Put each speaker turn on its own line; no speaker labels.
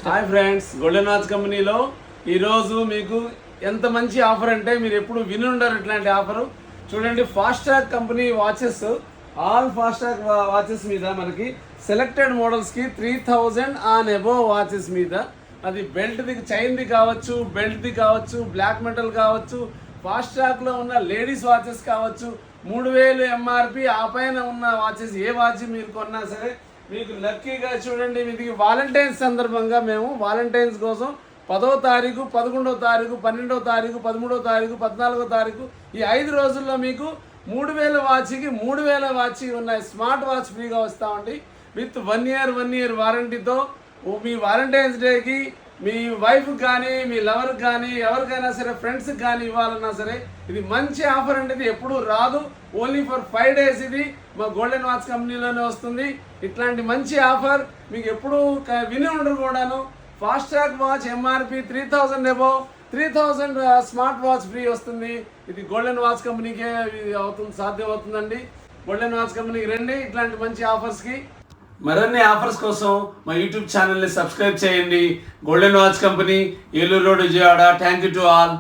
Hi friends, golden watch కంపెనీలో ఈరోజు మీకు ఎంత మంచి ఆఫర్ అంటే మీరు ఎప్పుడు విని ఉండరు ఇట్లాంటి ఆఫరు. చూడండి, fast track company watches, all fast track watches మీద మనకి సెలెక్టెడ్ మోడల్స్కి 3000 ఆన్ అబోవ్ వాచెస్ మీద, అది బెల్ట్ది, చైన్ది కావచ్చు, బెల్ట్ది కావచ్చు, బ్లాక్ మెటల్ కావచ్చు, ఫాస్ట్ ట్రాక్లో ఉన్న లేడీస్ వాచెస్ కావచ్చు, 3000 ఎంఆర్పి ఆ పైన ఉన్న వాచెస్ ఏ వాచ్ మీరు కొన్నా సరే మీకు లక్కీగా చూడండి. మీకు వాలంటైన్స్ సందర్భంగా మేము వాలంటైన్స్ కోసం 10వ తారీఖు, 11వ తారీఖు, 12వ తారీఖు, 13వ తారీఖు, 14వ తారీఖు ఈ 5 రోజుల్లో మీకు 3000 వాచ్కి 3000 వాచ్ ఉన్న స్మార్ట్ వాచ్ ఫ్రీగా వస్తామండి. విత్ 1 ఇయర్ వారంటీతో మీ వాలంటైన్స్ డేకి మీ వైఫ్కి కానీ, మీ లవర్కి కానీ, ఎవరికైనా సరే, ఫ్రెండ్స్కి కానీ ఇవ్వాలన్నా సరే ఇది మంచి ఆఫర్ అండి. ఇది ఎప్పుడు రాదు, ఓన్లీ ఫర్ 5 days ఇది మా గోల్డెన్ వాచ్ కంపెనీలోనే వస్తుంది. ఇట్లాంటి మంచి ఆఫర్ మీకు ఎప్పుడు విని ఉండరు కూడాను. Fast track watch MRP 3000 above 3000 smart watch free వస్తుంది. ఇది గోల్డెన్ వాచ్ కంపెనీకే సాధ్యం అవుతుందండి. గోల్డెన్ వాచ్ కంపెనీకి రండి ఇట్లాంటి మంచి ఆఫర్స్కి. మరిన్ని ఆఫర్స్ కోసం మా యూట్యూబ్ ఛానల్ని సబ్స్క్రైబ్ చేయండి. Golden watch company, Eluru road, Vijayawada. Thank you to all.